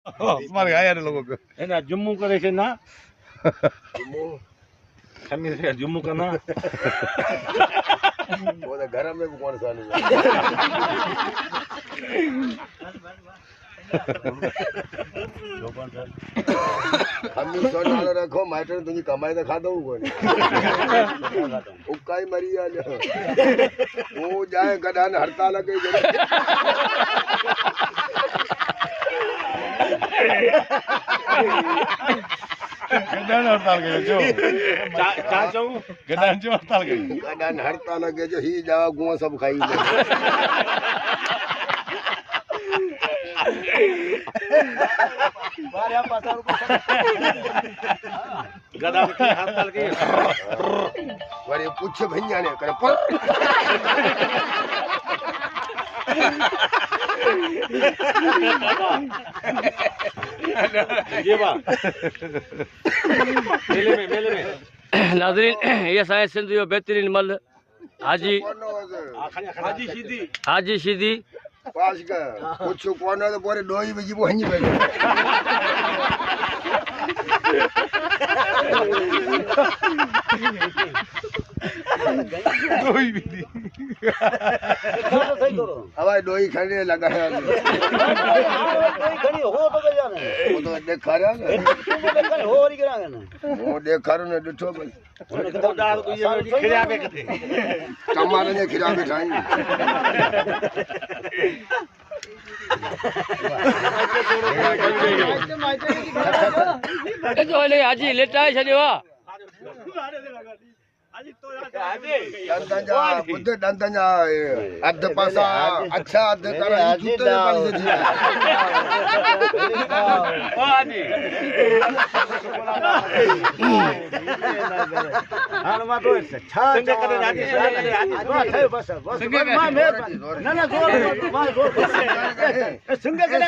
तुम्हारे आया लोगों को है ना जुम्मू करे से ना जुम्मू खमीर से जुम्मू करना वो तो घर में कौन सा नहीं हम भी सौ डाल रखो माइटर तुझी कमाई तो खा दो उक्का ही मरी आ वो जाए गधा ने हड़ताल लगे गडान हड़ताल गयो जो चाचो गडान जो हड़ताल गयो गधा ने हड़ताल लगे जो ही जावा गुआ सब खाई गदा के हाथ डाल के वरे पूछ भैया ने करे पर ये बा मेले में नाज़रीन ये असांजे सिंध जो बहितरीन मल हाजी हाजी सीधी पास का कुछ कोन तो बोरे डोई में जीबो हनी पे कोई भी नहीं हवाई डोई खड़े लगा है वो तो देखा रहा है वो देखा रहा ने डिठो भाई टमाटर ने खिला बिठाई जो हले हाजी लेटाए छॾियो आहे दंदजा बुद्ध दंदजा अध पासा अच्छा अध करा जूते पानी से जी हाजी हां मा तो छा संगे करे हाजी बस मां मेहरबानी ना ना जोर मां जोर संगे करे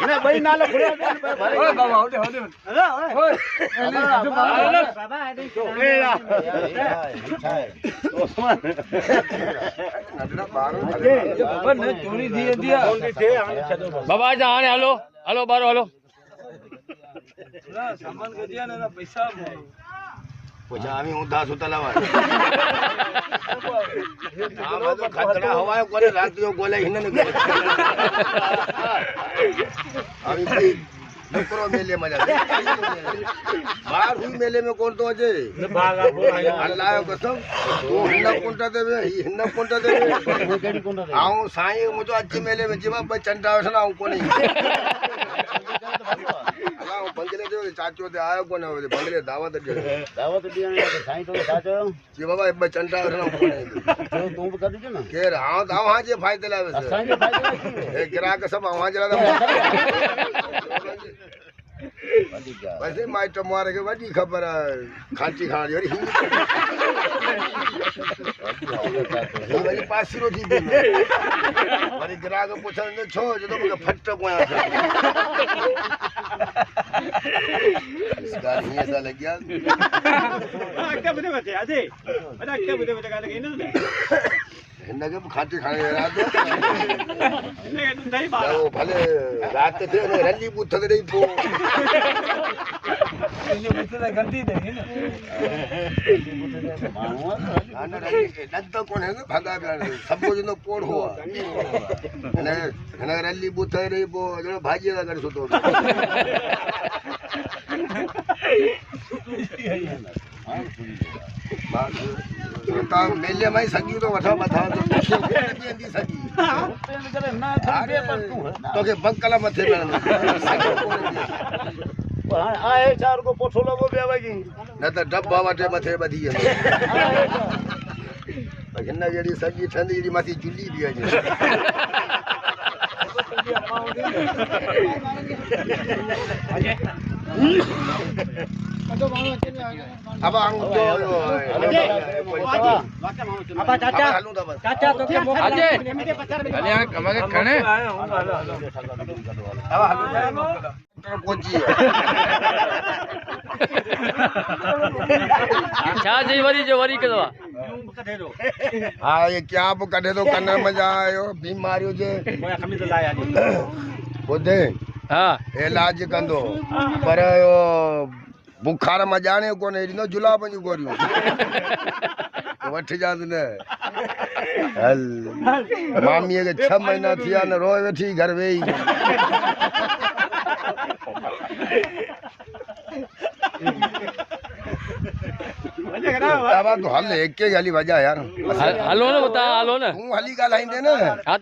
ना भाई नालो खुले ओए बाबा होदे ओए बाबा बाबा जा हाणे हलो हलो बारो हलो सामान के दिया ना पैसा पूछा आमी उदा सुतला वा आम तो खतरा हवा करे रात जो गोले हिन ने आमी भाई नकरो मेले मजा बाहर हुई मेले में कौन तो अजे अल्लाह कसम वो हिन कोंटा देवे हिन कोंटा देवे आऊं साईं मुझे आज मेले में जीवा चंडा वठना आऊं कोनी बंगले दे चाचो दे आयो कोने बंगले दावत दे साईं तो चाचो जी बाबा एक चंडा वठना कोनी तू भी कर दीजिए ना केर हां दाव हां जे फायदे लावे साईं के फायदे ए गिराक सब हां जला वैसे माइट मारे के वडी खबर खांची खान यार वही पासिरो थी वरी गिराक पूछन छो जो तो मुके फट कोया इस गाल ही ऐसा लग गया क्या बने बचे अजय बड़ा क्या बने बचे गाने इन्हें हिंदे खांची खाने रात नहीं बात वो भले रात थे रंजी पूछ दे पो ये मुझसे गलती नहीं ना आना दत्त कोण है भगा सब जो पोड़ हुआ ने रंजी पूछ रे पो जो भाजी का कर सुतो ता मेले में सगी तो वठा मथा तो बेंदी सगी तो के बंकला मथे में आए चार को पोठो लगो बेवागी न त डब्बा वाटे मथे बधी है हिन जेडी सगी ठंदी जेडी माथी चुल्ली भी है अब अंग तो अब चाचा चाचा तो के अजय अरे कमा के खणे अब डॉक्टर पहुंची है छा चई वरी जो वरी कदो आहे हाँ ये क्या आप कढे तो कन्ने मजा आयो बीमारियों जे ॿुधे हा इलाज कंदो पर यो बुखार मजाणे कोन्हे ॾींदो जुलाब जूं गोरियूं वठी जांदि न हल मामीअ खे 6 महीना थी विया न रोए वेठी घर वेही बाबा तूं हल एके हली वॼा यार हलो न तव्हां हलो न तूं हली ॻाल्हाईंदे न हा